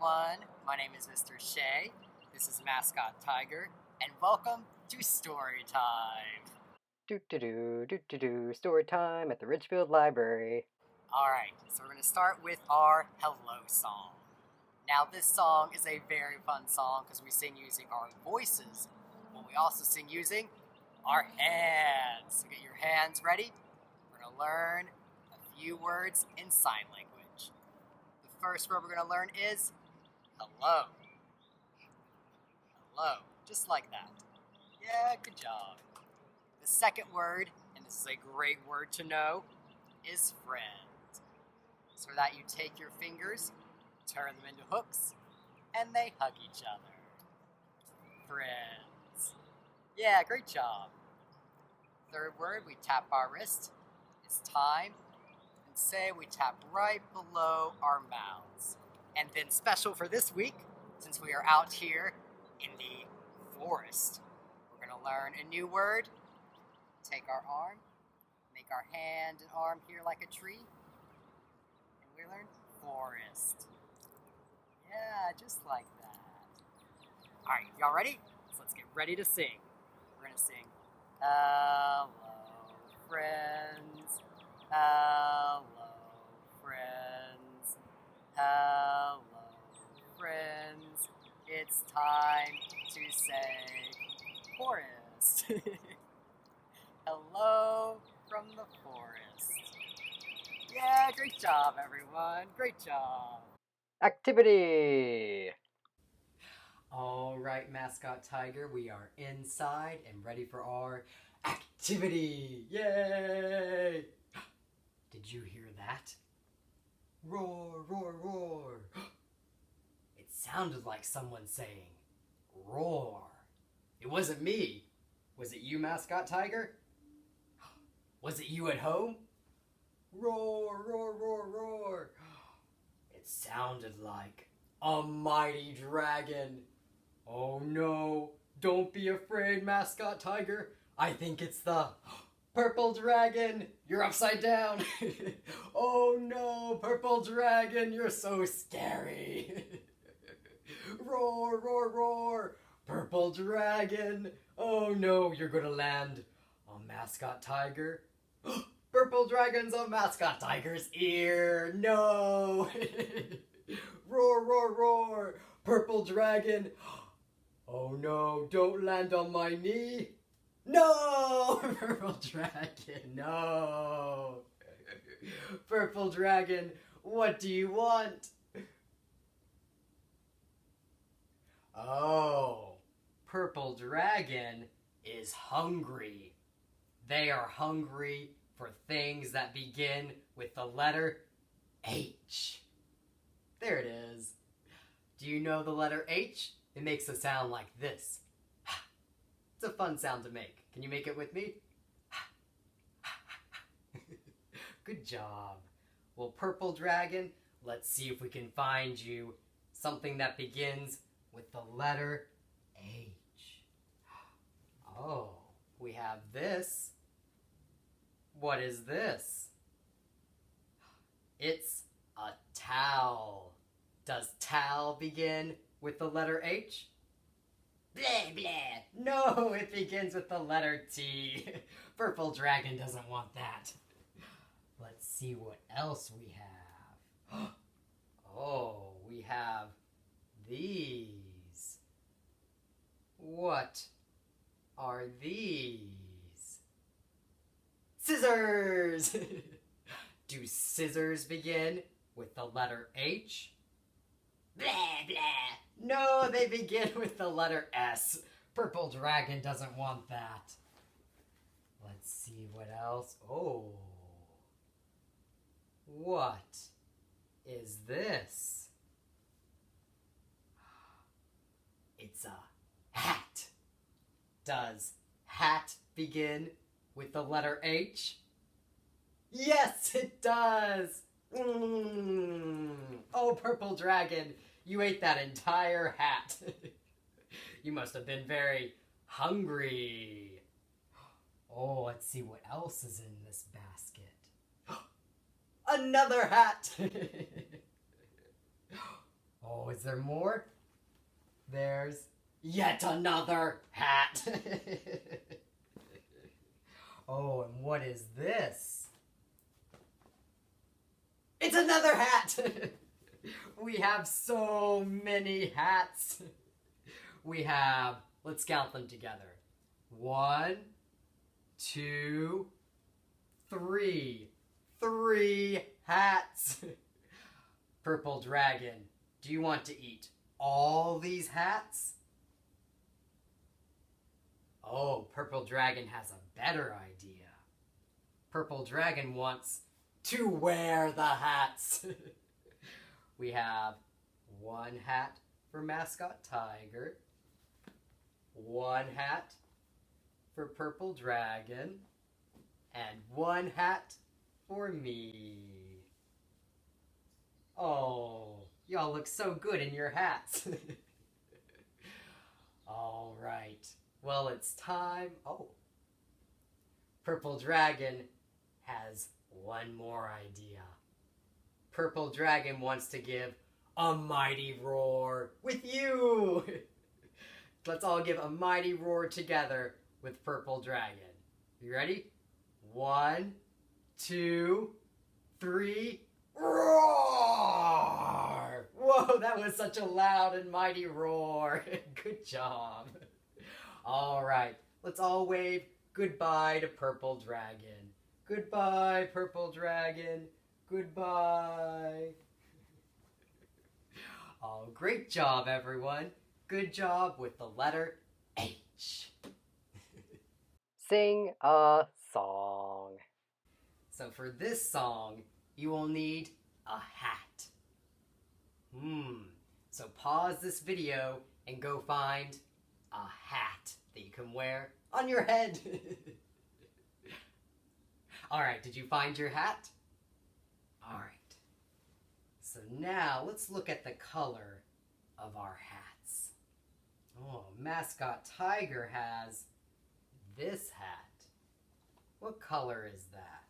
everyone. My name is Mr. Shay. This is Mascot Tiger, and welcome to Storytime. Story time at the Ridgefield Library. Alright, so we're going to start with our hello song. Now, this song is a very fun song because we sing using our voices, but we also sing using our hands. So get your hands ready. We're going to learn a few words in sign language. The first word we're going to learn is hello. Hello, just like that. Yeah, good job. The second word, and this is a great word to know, is friend. So for that, you take your fingers, turn them into hooks, and they hug each other. Friends. Yeah, great job. Third word, we tap our wrist. It's time. And say we tap right below our mouths. And then special for this week, since we are out here in the forest, we're going to learn a new word. Take our arm, make our hand and arm here like a tree, and we learn forest. Yeah, just like that. Alright, y'all ready? So let's get ready to sing. We're going to sing, hello, friends. Hello, friends. Hello, friends. It's time to say forest. Hello from the forest. Yeah, great job, everyone. Great job. Activity! All right, Mascot Tiger, we are inside and ready for our activity. Yay! Did you hear that? Roar, roar, roar. It sounded like someone saying, roar. It wasn't me. Was it you, Mascot Tiger? Was it you at home? Roar, roar, roar, roar. It sounded like a mighty dragon. Oh no, don't be afraid, Mascot Tiger. I think it's the purple dragon. You're upside down. Oh no, purple dragon, you're so scary. Roar, roar, roar. Purple dragon. Oh no, you're gonna land on Mascot Tiger. Purple dragon's on Mascot Tiger's ear. No. Roar, roar, roar. Purple dragon. Oh no, don't land on my knee. No. Purple dragon, no. Purple dragon, what do you want? Oh, purple dragon is hungry. They are hungry for things that begin with the letter H. There it is. Do you know the letter H? It makes a sound like this. It's a fun sound to make. Can you make it with me? Good job. Well, purple dragon, let's see if we can find you something that begins with the letter H. Oh, we have this. What is this? It's a towel. Does towel begin with the letter H? Blah, blah. No, it begins with the letter T. Purple dragon doesn't want that. Let's see what else we have. Oh, we have these. What are these? Scissors! Do scissors begin with the letter H? Blah, blah. No, they begin with the letter S. Purple dragon doesn't want that. Let's see what else. Oh. What is this? It's a hat. Does hat begin with the letter H? Yes, it does. Oh, purple dragon, you ate that entire hat. You must have been very hungry. Oh, let's see what else is in this basket. Another hat. Oh, is there more? There's yet another hat. Oh, and what is this? It's another hat! We have so many hats. We have, let's count them together. 1, 2, 3. 3 hats. Purple Dragon, do you want to eat all these hats? Oh, Purple Dragon has a better idea. Purple Dragon wants to wear the hats. We have 1 hat for Mascot Tiger, 1 hat for Purple Dragon, and 1 hat for me. Oh, y'all look so good in your hats. All right. Well, it's time. Oh, Purple Dragon has one more idea. Purple Dragon wants to give a mighty roar with you. Let's all give a mighty roar together with Purple Dragon. You ready? 1, 2, 3, roar! Whoa, that was such a loud and mighty roar. Good job. All right, let's all wave goodbye to Purple Dragon. Goodbye, Purple Dragon. Goodbye. Oh, great job, everyone. Good job with the letter H. Sing a song. So for this song, you will need a hat. So pause this video and go find a hat that you can wear on your head. Alright, did you find your hat? Alright. So now let's look at the color of our hats. Oh, Mascot Tiger has this hat. What color is that?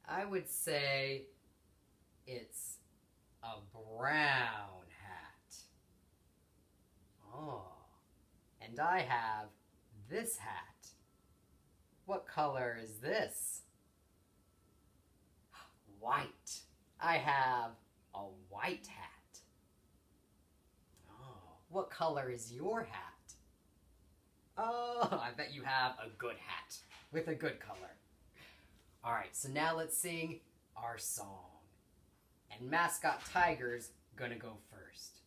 I would say it's a brown hat. Oh, and I have this hat. What color is this? White. I have a white hat. Oh, what color is your hat? Oh, I bet you have a good hat with a good color. Alright, so now let's sing our song. And Mascot Tiger's gonna go first.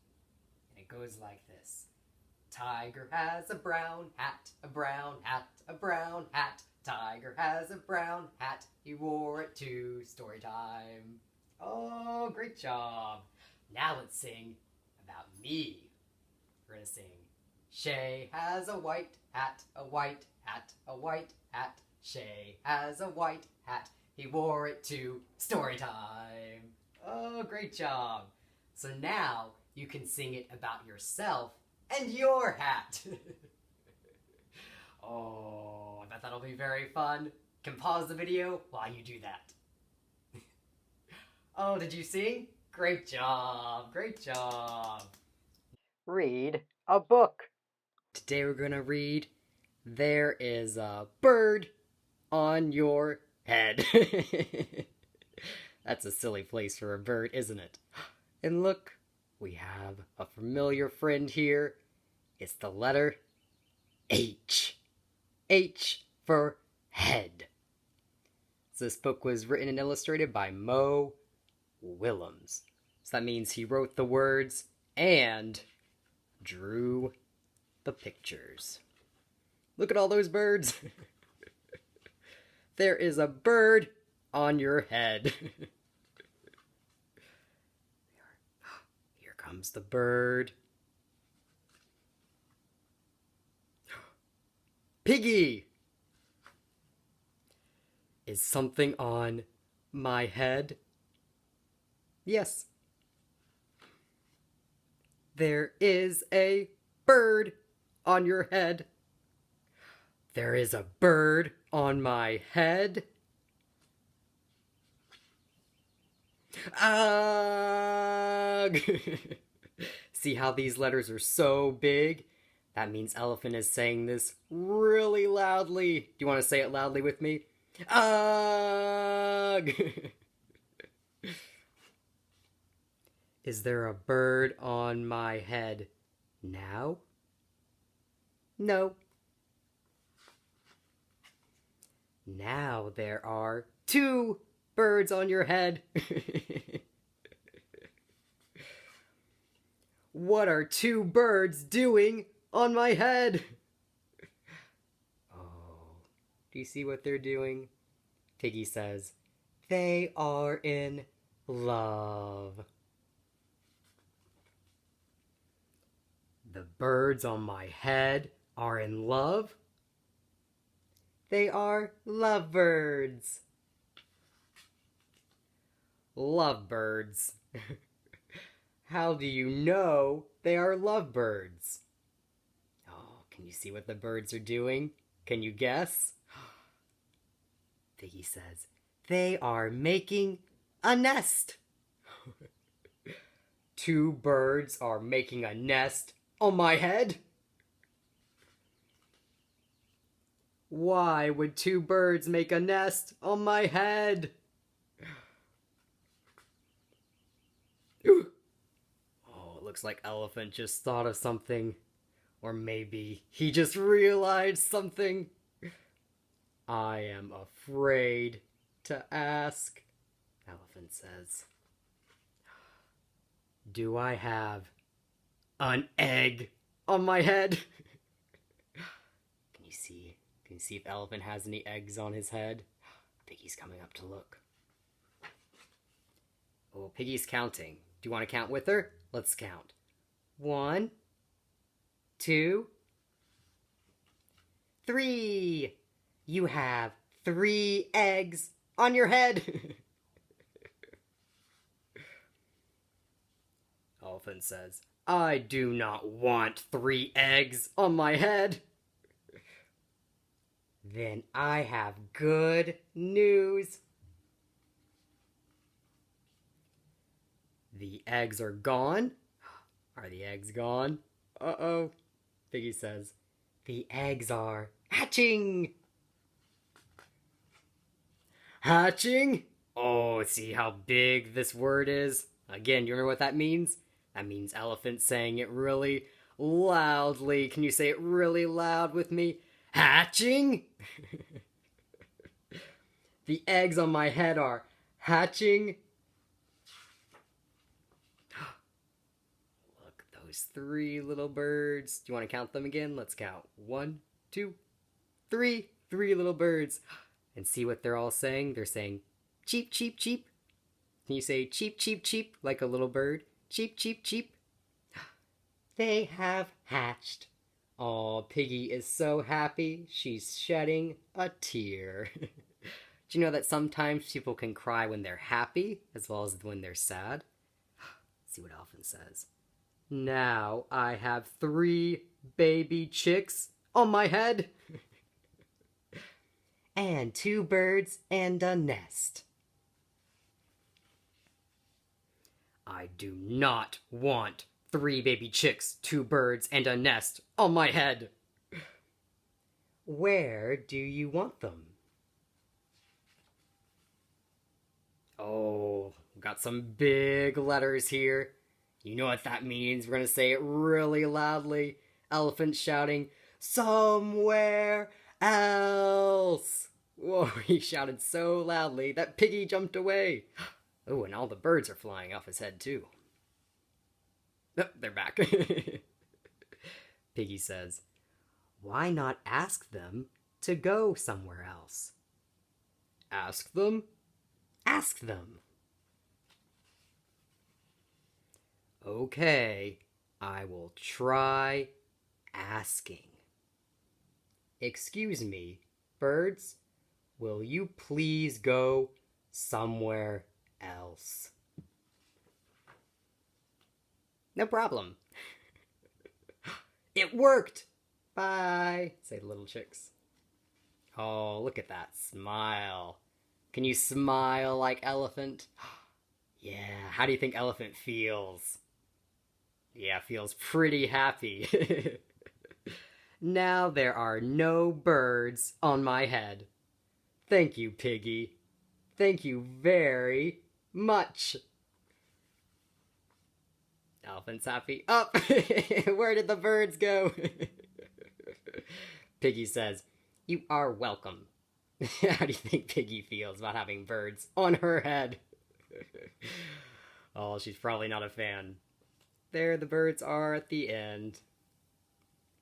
And it goes like this. Tiger has a brown hat, a brown hat, a brown hat. Tiger has a brown hat, he wore it to Storytime. Oh, great job. Now let's sing about me. We're gonna sing, Shay has a white hat, a white hat, a white hat. Shay has a white hat, he wore it to Storytime. Oh, great job. So now you can sing it about yourself and your hat. Oh, I bet that'll be very fun. You can pause the video while you do that. Oh, did you sing? Great job, great job. Read a book. Today we're gonna read There is a Bird on Your Head. That's a silly place for a bird, isn't it? And look, we have a familiar friend here. It's the letter H. H for head. So this book was written and illustrated by Mo Willems. So that means he wrote the words and drew the pictures. Look at all those birds. There is a bird on your head. Here comes the bird. Piggy! Is something on my head? Yes. There is a bird on your head. There is a bird on my head. Ah! Ugh! See how these letters are so big? That means elephant is saying this really loudly. Do you want to say it loudly with me? Ugh! Is there a bird on my head now? No. Now there are 2 birds on your head. What are 2 birds doing on my head? Oh, do you see what they're doing? Piggy says, they are in love. The birds on my head are in love. They are lovebirds. Lovebirds. How do you know they are lovebirds? Oh, can you see what the birds are doing? Can you guess? Piggy says, they are making a nest. 2 birds are making a nest on my head? Why would 2 birds make a nest on my head? Oh, it looks like Elephant just thought of something. Or maybe he just realized something. I am afraid to ask, Elephant says. Do I have an egg on my head? Can you see if Elephant has any eggs on his head? Piggy's coming up to look. Oh, Piggy's counting. Do you want to count with her? Let's count. 1, 2, 3. You have 3 eggs on your head. Elephant says, I do not want 3 eggs on my head. Then I have good news. The eggs are gone. Are the eggs gone? Uh-oh. Piggy says, the eggs are hatching. Hatching? Oh, see how big this word is? Again, you remember what that means? That means Elephant saying it really loudly. Can you say it really loud with me? Hatching? The eggs on my head are hatching. Look, those 3 little birds. Do you want to count them again? Let's count. 1, 2, 3. 3 little birds. And see what they're all saying? They're saying, cheep, cheep, cheep. Can you say cheep, cheep, cheep like a little bird? Cheep, cheep, cheep. They have hatched. Aw, Piggy is so happy, she's shedding a tear. Do you know that sometimes people can cry when they're happy, as well as when they're sad? Let's see what Elephant says. Now I have 3 baby chicks on my head. And 2 birds and a nest. I do not want 3 baby chicks, 2 birds, and a nest on my head. Where do you want them? Oh, we've got some big letters here. You know what that means. We're going to say it really loudly. Elephant shouting, somewhere else. Whoa, he shouted so loudly that Piggy jumped away. Oh, and all the birds are flying off his head, too. Oh, they're back. Piggy says, why not ask them to go somewhere else? Ask them? Ask them. Okay, I will try asking. Excuse me, birds, will you please go somewhere else? No problem. It worked! Bye, say the little chicks. Oh, look at that smile. Can you smile like Elephant? Yeah. How do you think elephant feels? Yeah, feels pretty happy. Now there are no birds on my head. Thank you, Piggy. Thank you very much. Elephant's happy. Up! Where did the birds go? Piggy says, "You are welcome." How do you think Piggy feels about having birds on her head? Oh, she's probably not a fan. There the birds are at the end.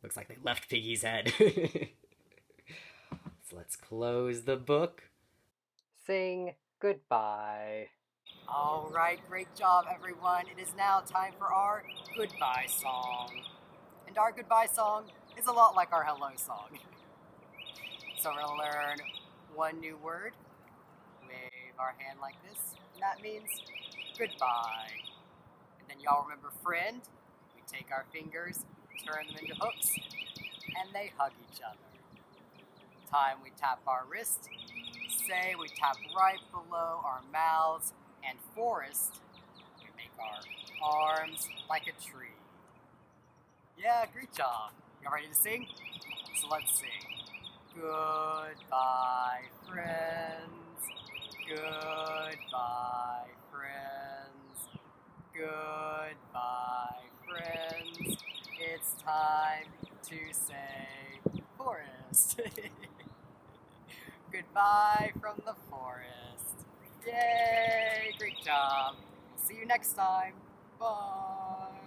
Looks like they left Piggy's head. So let's close the book. Sing goodbye. All right, great job, everyone. It is now time for our goodbye song. And our goodbye song is a lot like our hello song. So we're going to learn one new word. Wave our hand like this, and that means goodbye. And then y'all remember friend? We take our fingers, turn them into hooks, and they hug each other. Time we tap our wrist, say we tap right below our mouths, and forest, we make our arms like a tree. Yeah, great job. Y'all ready to sing? So let's sing. Goodbye, friends. Goodbye, friends. Goodbye, friends. It's time to say forest. Goodbye from the forest. Yay! Great job. See you next time. Bye.